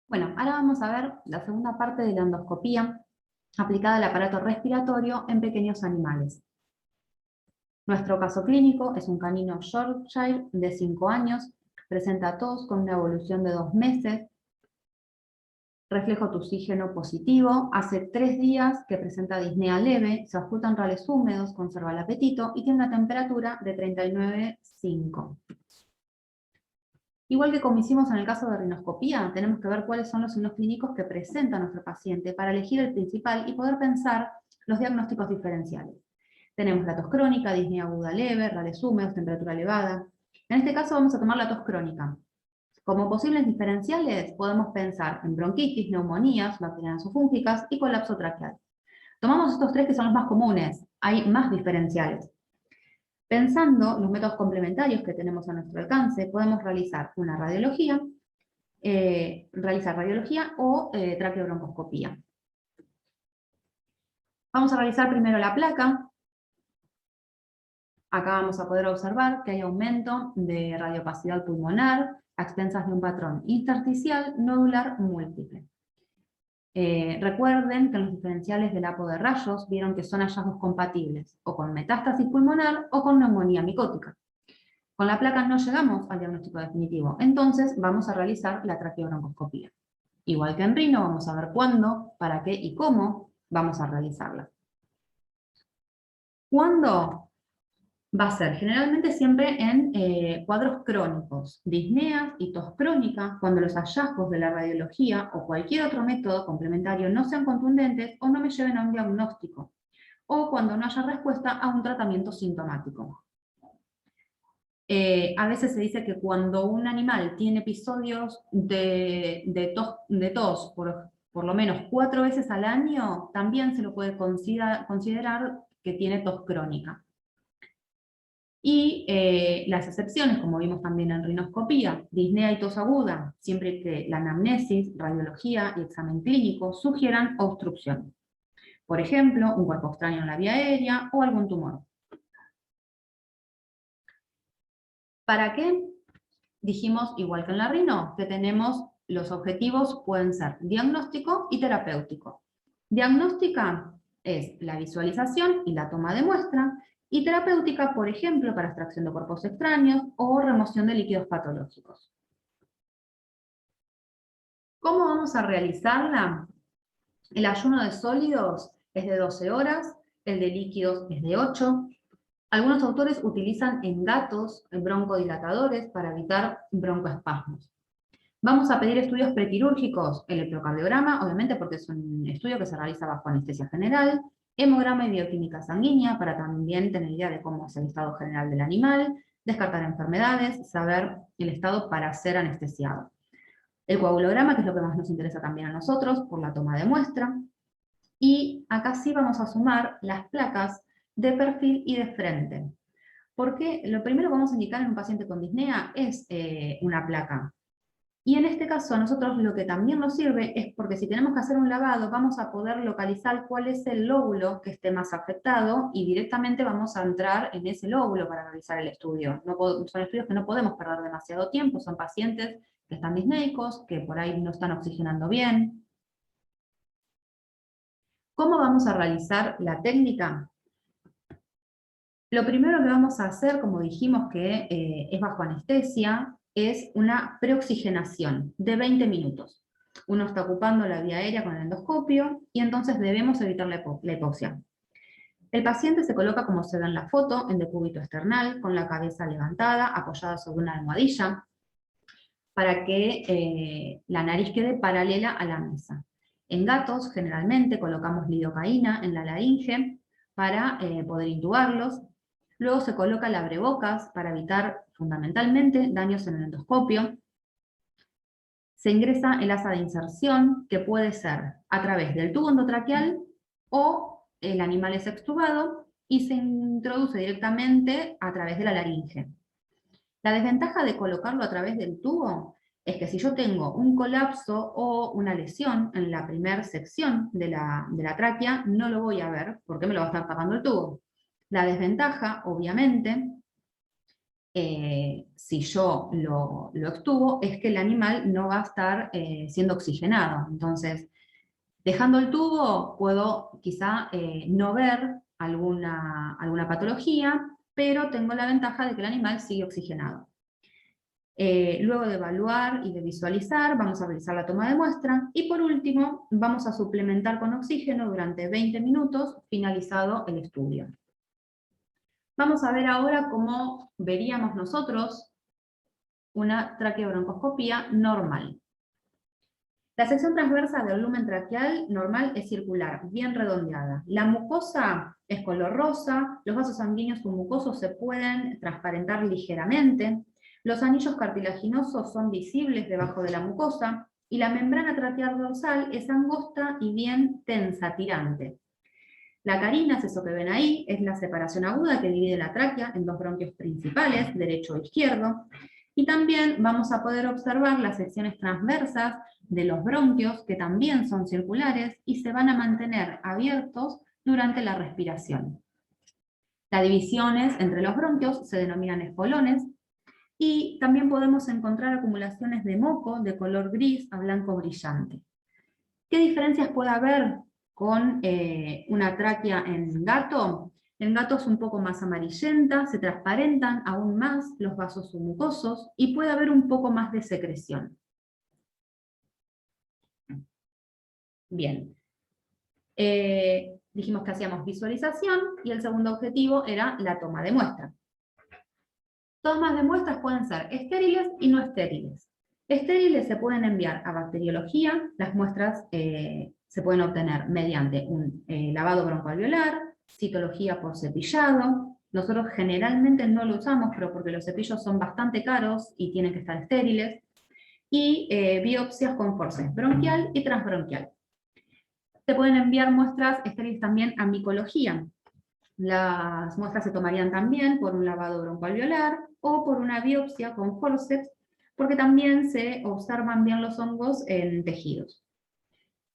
Bueno, ahora vamos a ver la segunda parte de la endoscopía aplicada al aparato respiratorio en pequeños animales. Nuestro caso clínico es un canino Yorkshire de 5 años, presenta tos con una evolución de 2 meses, reflejo tuxígeno positivo, hace 3 días que presenta disnea leve, se ocultan rales húmedos, conserva el apetito y tiene una temperatura de 39,5. Igual que como hicimos en el caso de rinoscopía, tenemos que ver cuáles son los signos clínicos que presenta nuestro paciente para elegir el principal y poder pensar los diagnósticos diferenciales. Tenemos la tos crónica, disnea aguda leve, rales húmedos, temperatura elevada. En este caso vamos a tomar la tos crónica. Como posibles diferenciales podemos pensar en bronquitis, neumonías, bacterianas o fúngicas y colapso traqueal. Tomamos estos tres que son los más comunes, hay más diferenciales. Pensando los métodos complementarios que tenemos a nuestro alcance, podemos realizar una radiología, o traqueobroncoscopía. Vamos a realizar primero la placa. Acá vamos a poder observar que hay aumento de radiopacidad pulmonar a expensas de un patrón intersticial nodular múltiple. Recuerden que en los diferenciales del APO de rayos vieron que son hallazgos compatibles, o con metástasis pulmonar o con neumonía micótica. Con la placa no llegamos al diagnóstico definitivo, entonces vamos a realizar la traqueobroncoscopía. Igual que en rino, vamos a ver cuándo, para qué y cómo vamos a realizarla. ¿Cuándo? Va a ser generalmente siempre en cuadros crónicos, disneas y tos crónica, cuando los hallazgos de la radiología o cualquier otro método complementario no sean contundentes o no me lleven a un diagnóstico, o cuando no haya respuesta a un tratamiento sintomático. A veces se dice que cuando un animal tiene episodios de tos por lo menos 4 veces al año, también se lo puede considerar que tiene tos crónica. Y las excepciones, como vimos también en rinoscopía, disnea y tos aguda, siempre que la anamnesis, radiología y examen clínico sugieran obstrucción. Por ejemplo, un cuerpo extraño en la vía aérea o algún tumor. ¿Para qué? Dijimos, igual que en la rino, que tenemos los objetivos pueden ser diagnóstico y terapéutico. Diagnóstica es la visualización y la toma de muestra, y terapéutica, por ejemplo, para extracción de cuerpos extraños o remoción de líquidos patológicos. ¿Cómo vamos a realizarla? El ayuno de sólidos es de 12 horas, el de líquidos es de 8. Algunos autores utilizan en gatos broncodilatadores para evitar broncoespasmos. Vamos a pedir estudios prequirúrgicos, el electrocardiograma, obviamente porque es un estudio que se realiza bajo anestesia general, hemograma y bioquímica sanguínea, para también tener idea de cómo es el estado general del animal, descartar enfermedades, saber el estado para ser anestesiado. El coagulograma, que es lo que más nos interesa también a nosotros, por la toma de muestra. Y acá sí vamos a sumar las placas de perfil y de frente. Porque lo primero que vamos a indicar en un paciente con disnea es una placa. Y en este caso a nosotros lo que también nos sirve es porque si tenemos que hacer un lavado vamos a poder localizar cuál es el lóbulo que esté más afectado y directamente vamos a entrar en ese lóbulo para realizar el estudio. Son estudios que no podemos perder demasiado tiempo, son pacientes que están disneicos, que por ahí no están oxigenando bien. ¿Cómo vamos a realizar la técnica? Lo primero que vamos a hacer, como dijimos que es bajo anestesia, es una preoxigenación de 20 minutos. Uno está ocupando la vía aérea con el endoscopio y entonces debemos evitar la hipoxia. El paciente se coloca como se ve en la foto, en decúbito external, con la cabeza levantada, apoyada sobre una almohadilla, para que la nariz quede paralela a la mesa. En gatos, generalmente, colocamos lidocaína en la laringe para poder intubarlos. Luego se coloca el abrebocas para evitar fundamentalmente daños en el endoscopio. Se ingresa el asa de inserción, que puede ser a través del tubo endotraqueal o el animal es extubado y se introduce directamente a través de la laringe. La desventaja de colocarlo a través del tubo es que si yo tengo un colapso o una lesión en la primera sección de la tráquea, no lo voy a ver porque me lo va a estar tapando el tubo. La desventaja, obviamente, si yo lo extubo, es que el animal no va a estar siendo oxigenado. Entonces, dejando el tubo, puedo quizá no ver alguna patología, pero tengo la ventaja de que el animal sigue oxigenado. Luego de evaluar y de visualizar, vamos a realizar la toma de muestra, y por último, vamos a suplementar con oxígeno durante 20 minutos, finalizado el estudio. Vamos a ver ahora cómo veríamos nosotros una traqueobroncoscopía normal. La sección transversa del lumen traqueal normal es circular, bien redondeada. La mucosa es color rosa, los vasos sanguíneos submucosos se pueden transparentar ligeramente, los anillos cartilaginosos son visibles debajo de la mucosa, y la membrana traqueal dorsal es angosta y bien tensa, tirante. La carina es eso que ven ahí, es la separación aguda que divide la tráquea en dos bronquios principales, derecho e izquierdo, y también vamos a poder observar las secciones transversas de los bronquios, que también son circulares y se van a mantener abiertos durante la respiración. Las divisiones entre los bronquios se denominan espolones, y también podemos encontrar acumulaciones de moco de color gris a blanco brillante. ¿Qué diferencias puede haber con una tráquea en gato? En gato es un poco más amarillenta, se transparentan aún más los vasos submucosos y puede haber un poco más de secreción. Bien. Dijimos que hacíamos visualización y el segundo objetivo era la toma de muestra. Tomas de muestras pueden ser estériles y no estériles. Estériles se pueden enviar a bacteriología, las muestras se pueden obtener mediante un lavado broncoalveolar, citología por cepillado. Nosotros generalmente no lo usamos, pero porque los cepillos son bastante caros y tienen que estar estériles, y biopsias con forceps bronquial y transbronquial. Se pueden enviar muestras estériles también a micología. Las muestras se tomarían también por un lavado broncoalveolar o por una biopsia con forceps, porque también se observan bien los hongos en tejidos.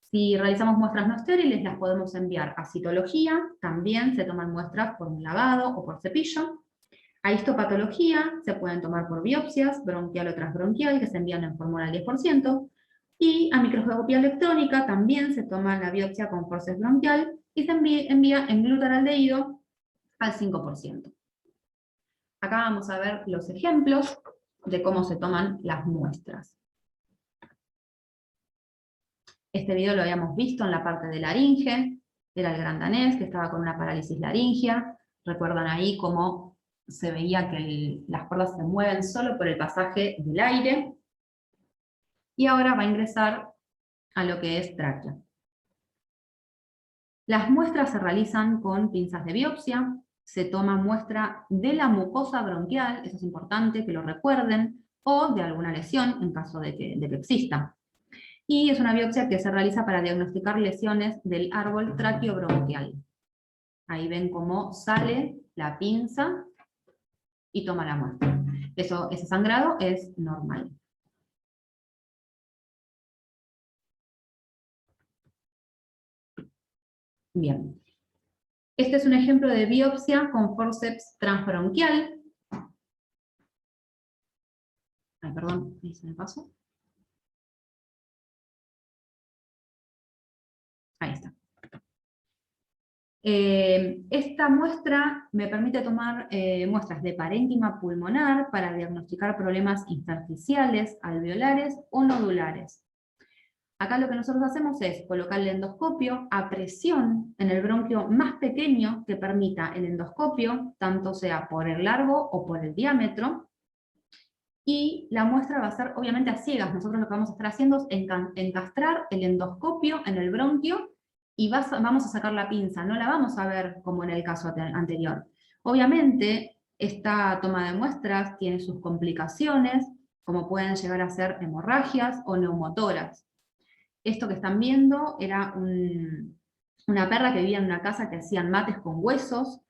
Si realizamos muestras no estériles, las podemos enviar a citología, también se toman muestras por un lavado o por cepillo. A histopatología se pueden tomar por biopsias, bronquial o transbronquial, que se envían en fórmula al 10%, y a microscopía electrónica también se toma la biopsia con forceps bronquial y se envía en glutaraldehído al 5%. Acá vamos a ver los ejemplos de cómo se toman las muestras. Este video lo habíamos visto en la parte de laringe, era el gran danés que estaba con una parálisis laringea. Recuerdan ahí cómo se veía que las cuerdas se mueven solo por el pasaje del aire. Y ahora va a ingresar a lo que es tráquea. Las muestras se realizan con pinzas de biopsia, se toma muestra de la mucosa bronquial, eso es importante que lo recuerden, o de alguna lesión en caso de que exista. Y es una biopsia que se realiza para diagnosticar lesiones del árbol traqueobronquial. Ahí ven cómo sale la pinza y toma la muestra. Ese sangrado es normal. Bien. Este es un ejemplo de biopsia con forceps transbronquial. Ay, perdón, ahí se me pasó. Ahí está. Esta muestra me permite tomar muestras de parénquima pulmonar para diagnosticar problemas intersticiales, alveolares o nodulares. Acá lo que nosotros hacemos es colocar el endoscopio a presión en el bronquio más pequeño que permita el endoscopio, tanto sea por el largo o por el diámetro, y la muestra va a ser obviamente a ciegas. Nosotros lo que vamos a estar haciendo es encastrar el endoscopio en el bronquio y vamos a sacar la pinza, no la vamos a ver como en el caso anterior. Obviamente, esta toma de muestras tiene sus complicaciones, como pueden llegar a ser hemorragias o neumotoras. Esto que están viendo era una perra que vivía en una casa que hacían mates con huesos,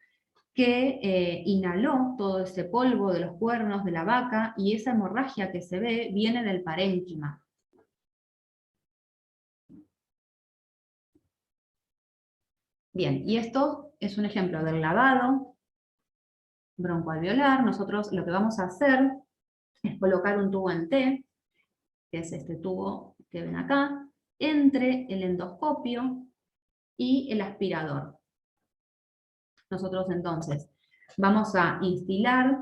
que inhaló todo ese polvo de los cuernos de la vaca, y esa hemorragia que se ve viene del parénquima. Bien, y esto es un ejemplo del lavado broncoalveolar, nosotros lo que vamos a hacer es colocar un tubo en T, que es este tubo que ven acá, entre el endoscopio y el aspirador. Nosotros entonces vamos a instilar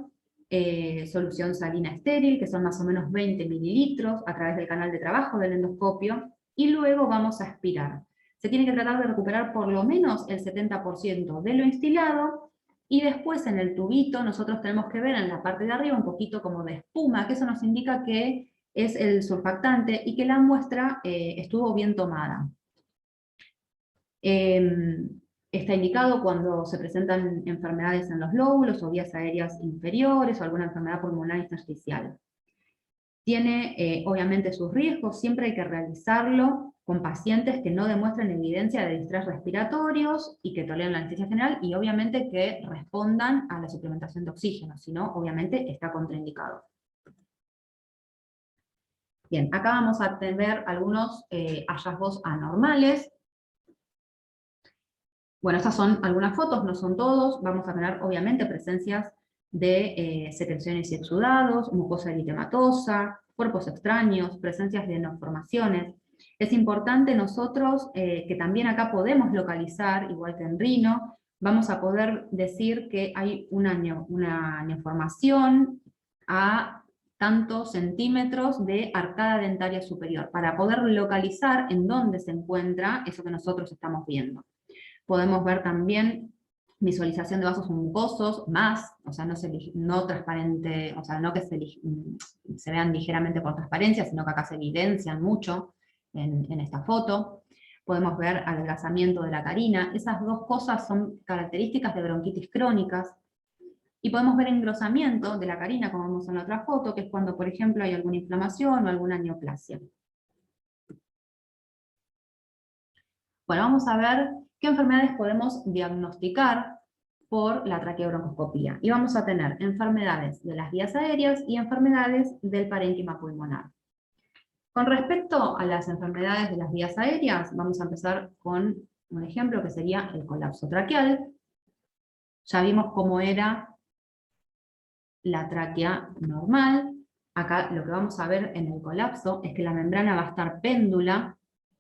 solución salina estéril, que son más o menos 20 mililitros, a través del canal de trabajo del endoscopio, y luego vamos a aspirar. Se tiene que tratar de recuperar por lo menos el 70% de lo instilado, y después en el tubito nosotros tenemos que ver en la parte de arriba un poquito como de espuma, que eso nos indica que es el surfactante y que la muestra estuvo bien tomada. Está indicado cuando se presentan enfermedades en los lóbulos o vías aéreas inferiores o alguna enfermedad pulmonar intersticial. Tiene obviamente sus riesgos, siempre hay que realizarlo con pacientes que no demuestren evidencia de distrés respiratorios y que toleren la anestesia general y obviamente que respondan a la suplementación de oxígeno, si no, obviamente está contraindicado. Bien, acá vamos a ver algunos hallazgos anormales. Bueno, estas son algunas fotos, no son todos. Vamos a tener, obviamente, presencias de secreciones y exudados, mucosa eritematosa, cuerpos extraños, presencias de neoformaciones. Es importante nosotros, que también acá podemos localizar, igual que en rino, vamos a poder decir que hay una neoformación a tantos centímetros de arcada dentaria superior, para poder localizar en dónde se encuentra eso que nosotros estamos viendo. Podemos ver también visualización de vasos mucosos, o sea, no transparente, o sea, no que se vean ligeramente por transparencia, sino que acá se evidencian mucho en esta foto. Podemos ver adelgazamiento de la carina. Esas dos cosas son características de bronquitis crónicas. Y podemos ver engrosamiento de la carina, como vemos en la otra foto, que es cuando, por ejemplo, hay alguna inflamación o alguna neoplasia. Bueno, vamos a ver qué enfermedades podemos diagnosticar por la traqueobroncoscopía. Y vamos a tener enfermedades de las vías aéreas y enfermedades del parénquima pulmonar. Con respecto a las enfermedades de las vías aéreas, vamos a empezar con un ejemplo que sería el colapso traqueal. Ya vimos cómo era la tráquea normal. Acá lo que vamos a ver en el colapso es que la membrana va a estar péndula,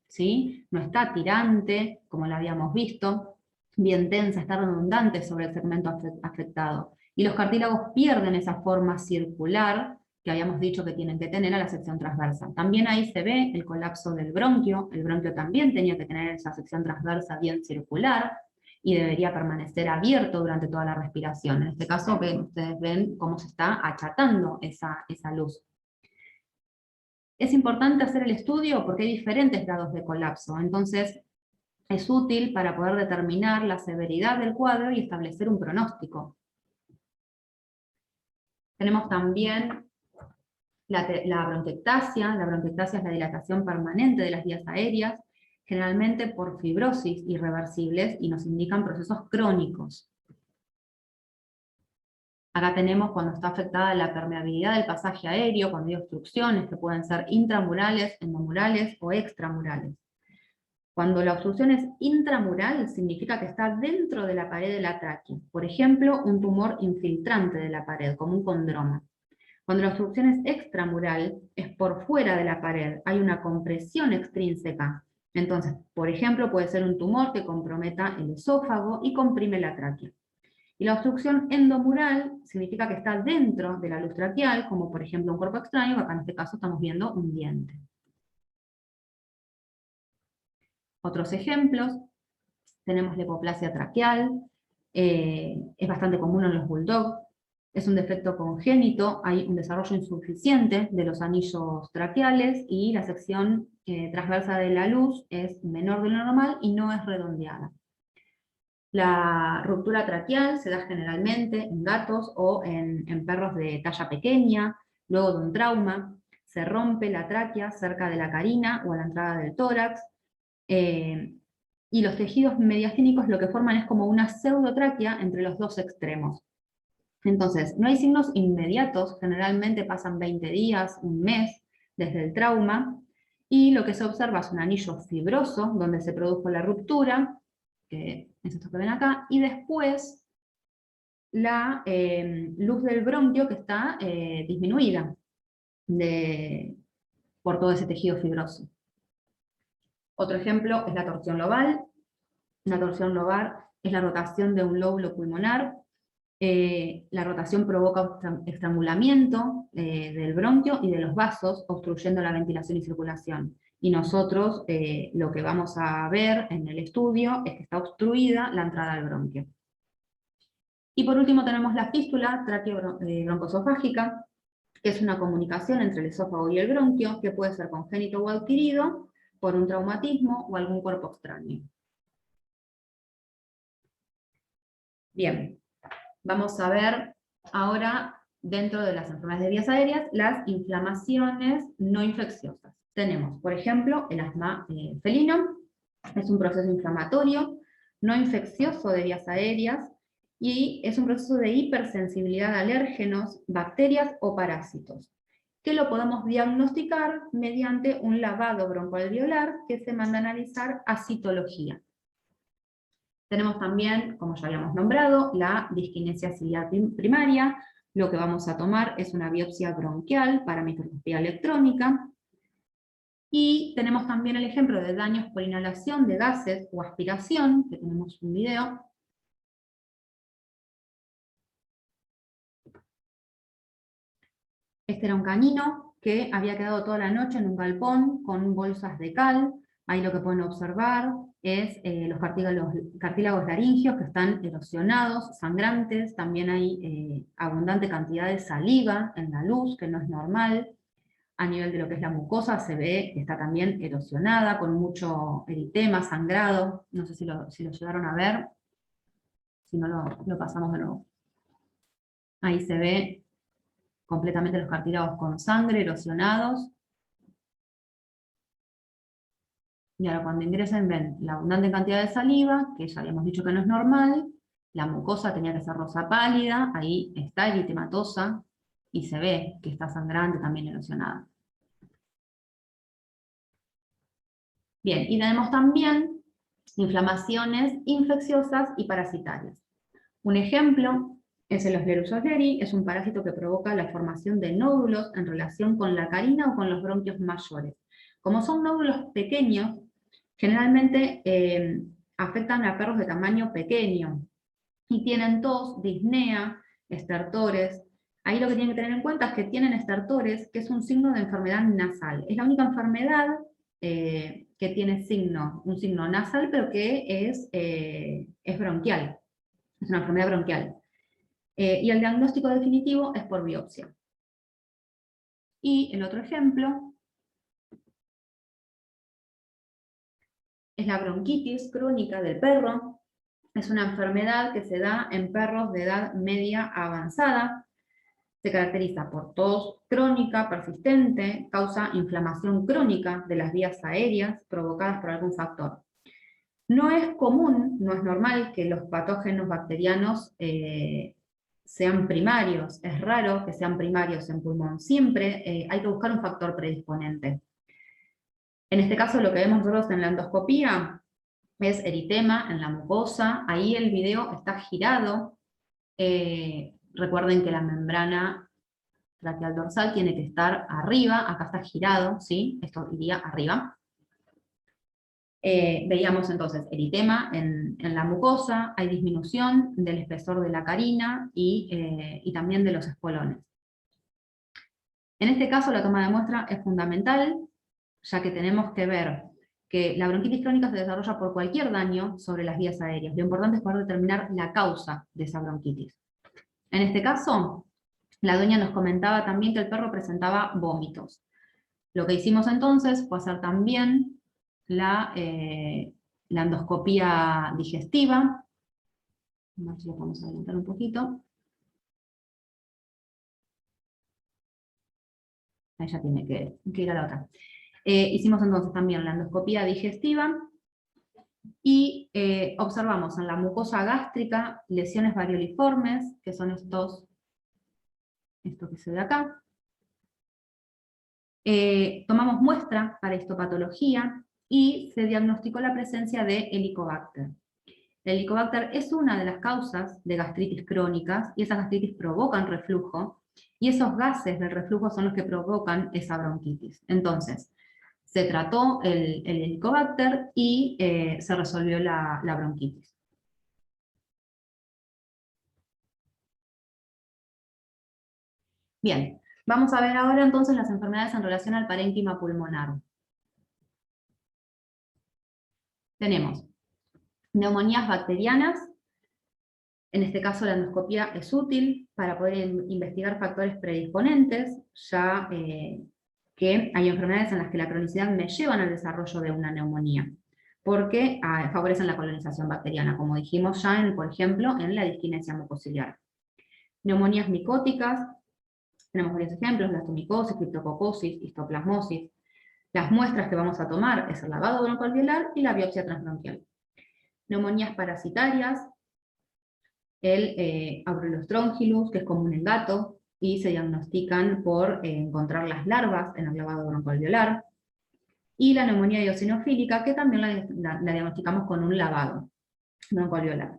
¿sí? No está tirante, como la habíamos visto, bien tensa, está redundante sobre el segmento afectado. Y los cartílagos pierden esa forma circular que habíamos dicho que tienen que tener a la sección transversa. También ahí se ve el colapso del bronquio. El bronquio también tenía que tener esa sección transversa bien circular y debería permanecer abierto durante toda la respiración. En este caso ustedes ven cómo se está achatando esa luz. Es importante hacer el estudio porque hay diferentes grados de colapso, entonces es útil para poder determinar la severidad del cuadro y establecer un pronóstico. Tenemos también la bronquiectasia. La bronquiectasia es la dilatación permanente de las vías aéreas, generalmente por fibrosis irreversibles, y nos indican procesos crónicos. Acá tenemos cuando está afectada la permeabilidad del pasaje aéreo, cuando hay obstrucciones que pueden ser intramurales, endomurales o extramurales. Cuando la obstrucción es intramural, significa que está dentro de la pared de la tráquea. Por ejemplo, un tumor infiltrante de la pared, como un condroma. Cuando la obstrucción es extramural, es por fuera de la pared, hay una compresión extrínseca. Entonces, por ejemplo, puede ser un tumor que comprometa el esófago y comprime la tráquea. Y la obstrucción endomural significa que está dentro de la luz traqueal, como por ejemplo un cuerpo extraño, acá en este caso estamos viendo un diente. Otros ejemplos, tenemos la hipoplasia traqueal, es bastante común en los bulldogs, es un defecto congénito, hay un desarrollo insuficiente de los anillos traqueales y la sección transversa de la luz es menor de lo normal y no es redondeada. La ruptura traqueal se da generalmente en gatos o en perros de talla pequeña, luego de un trauma. Se rompe la tráquea cerca de la carina o a la entrada del tórax, y los tejidos mediastínicos lo que forman es como una pseudotráquea entre los dos extremos. Entonces, no hay signos inmediatos, generalmente pasan 20 días, un mes, desde el trauma, y lo que se observa es un anillo fibroso, donde se produjo la ruptura, que es esto que ven acá, y después la luz del bronquio que está disminuida por todo ese tejido fibroso. Otro ejemplo es la torsión lobar. Una torsión lobar es la rotación de un lóbulo pulmonar. La rotación provoca estrangulamiento del bronquio y de los vasos, obstruyendo la ventilación y circulación. Y nosotros lo que vamos a ver en el estudio es que está obstruida la entrada al bronquio. Y por último tenemos la fístula tráqueo-broncoesofágica, que es una comunicación entre el esófago y el bronquio, que puede ser congénito o adquirido por un traumatismo o algún cuerpo extraño. Bien, vamos a ver ahora, dentro de las enfermedades de vías aéreas, las inflamaciones no infecciosas. Tenemos, por ejemplo, el asma felino, es un proceso inflamatorio no infeccioso de vías aéreas, y es un proceso de hipersensibilidad a alérgenos, bacterias o parásitos, que lo podemos diagnosticar mediante un lavado broncoalveolar que se manda a analizar a citología. Tenemos también, como ya habíamos nombrado, la disquinesia ciliar primaria. Lo que vamos a tomar es una biopsia bronquial para microscopía electrónica. Y tenemos también el ejemplo de daños por inhalación de gases o aspiración, que tenemos un video. Este era un canino que había quedado toda la noche en un galpón con bolsas de cal. Ahí lo que pueden observar es los cartílagos laringeos que están erosionados, sangrantes. También hay abundante cantidad de saliva en la luz, que no es normal. A nivel de lo que es la mucosa se ve que está también erosionada, con mucho eritema, sangrado. No sé si lo llegaron a ver. Si no, lo pasamos de nuevo. Ahí se ve completamente los cartílagos con sangre, erosionados. Y ahora cuando ingresen ven la abundante cantidad de saliva, que ya habíamos dicho que no es normal. La mucosa tenía que ser rosa pálida, ahí está eritematosa, y se ve que está sangrante, también erosionada. Bien, y tenemos también inflamaciones infecciosas y parasitarias. Un ejemplo es el Oslerus osleri, es un parásito que provoca la formación de nódulos en relación con la carina o con los bronquios mayores. Como son nódulos pequeños, generalmente afectan a perros de tamaño pequeño y tienen tos, disnea, estertores. Ahí lo que tienen que tener en cuenta es que tienen estertores, que es un signo de enfermedad nasal. Es la única enfermedad que tiene un signo nasal, pero que es bronquial. Es una enfermedad bronquial. Y el diagnóstico definitivo es por biopsia. Y el otro ejemplo es la bronquitis crónica del perro. Es una enfermedad que se da en perros de edad media avanzada. Se caracteriza por tos crónica, persistente, causa inflamación crónica de las vías aéreas provocadas por algún factor. No es común, no es normal que los patógenos bacterianos sean primarios. Es raro que sean primarios en pulmón. Siempre hay que buscar un factor predisponente. En este caso lo que vemos nosotros en la endoscopía es eritema en la mucosa. Ahí el video está girado. Recuerden que la membrana traqueal dorsal tiene que estar arriba, acá está girado, ¿sí? Esto iría arriba. Veíamos entonces eritema en la mucosa, hay disminución del espesor de la carina y también de los espolones. En este caso la toma de muestra es fundamental, ya que tenemos que ver que la bronquitis crónica se desarrolla por cualquier daño sobre las vías aéreas. Lo importante es poder determinar la causa de esa bronquitis. En este caso, la dueña nos comentaba también que el perro presentaba vómitos. Lo que hicimos entonces fue hacer también la endoscopía digestiva. Vamos a adelantar un poquito. Ahí ya tiene que ir a la otra. Hicimos entonces también la endoscopía digestiva y observamos en la mucosa gástrica lesiones varioliformes, que son esto que se ve acá. Tomamos muestra para histopatología y se diagnosticó la presencia de Helicobacter. El Helicobacter es una de las causas de gastritis crónicas, y esas gastritis provocan reflujo, y esos gases del reflujo son los que provocan esa bronquitis. Entonces, se trató el Helicobacter y se resolvió la bronquitis. Bien, vamos a ver ahora entonces las enfermedades en relación al parénquima pulmonar. Tenemos neumonías bacterianas. En este caso la endoscopía es útil para poder investigar factores predisponentes, ya que hay enfermedades en las que la cronicidad me llevan al desarrollo de una neumonía, porque favorecen la colonización bacteriana, como dijimos ya, por ejemplo, en la disquinesia mucociliar. Neumonías micóticas, tenemos varios ejemplos: blastomicosis, criptococosis, histoplasmosis. Las muestras que vamos a tomar es el lavado broncoalveolar y la biopsia transbronquial. Neumonías parasitarias, el Aurelostronchilus, que es común en gato, y se diagnostican por encontrar las larvas en el lavado broncoalveolar. Y la neumonía eosinofílica, que también la diagnosticamos con un lavado broncoalveolar.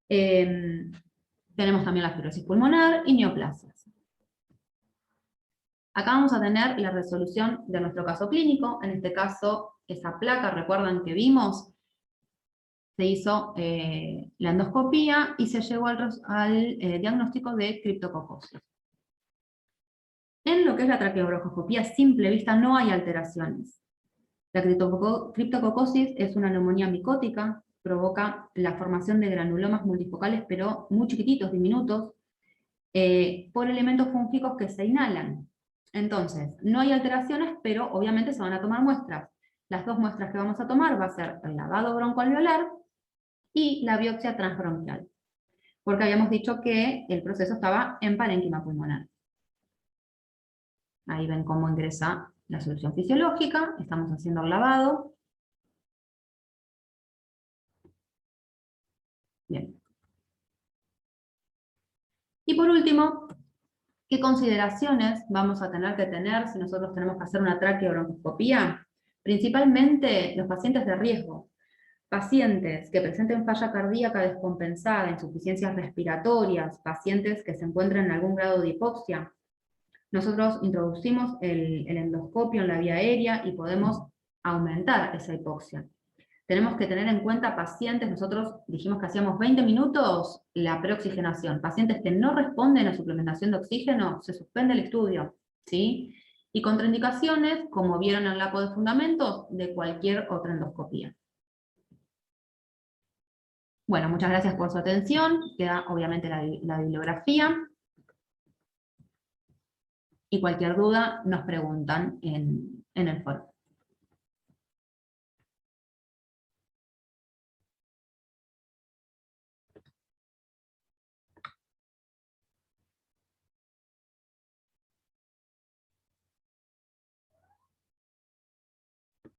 Tenemos también la fibrosis pulmonar y neoplasias. Acá vamos a tener la resolución de nuestro caso clínico. En este caso, esa placa, recuerdan que vimos, se hizo la endoscopía y se llegó al diagnóstico de criptococosis. En lo que es la traqueobroncoescopía a simple vista no hay alteraciones. La criptococosis es una neumonía micótica, provoca la formación de granulomas multifocales, pero muy chiquititos, diminutos, por elementos fúngicos que se inhalan. Entonces, no hay alteraciones, pero obviamente se van a tomar muestras. Las dos muestras que vamos a tomar va a ser el lavado broncoalveolar y la biopsia transbronquial, porque habíamos dicho que el proceso estaba en parénquima pulmonar. Ahí ven cómo ingresa la solución fisiológica, estamos haciendo el lavado. Bien. Y por último, ¿qué consideraciones vamos a tener que tener si nosotros tenemos que hacer una traqueobroncoescopía? Principalmente los pacientes de riesgo. Pacientes que presenten falla cardíaca descompensada, insuficiencias respiratorias, pacientes que se encuentren en algún grado de hipoxia. Nosotros introducimos el endoscopio en la vía aérea y podemos aumentar esa hipoxia. Tenemos que tener en cuenta pacientes, nosotros dijimos que hacíamos 20 minutos la preoxigenación. Pacientes que no responden a suplementación de oxígeno, se suspende el estudio, ¿sí? Y contraindicaciones, como vieron en la APO de fundamentos, de cualquier otra endoscopía. Bueno, muchas gracias por su atención. Queda obviamente la bibliografía. Y cualquier duda nos preguntan en el foro.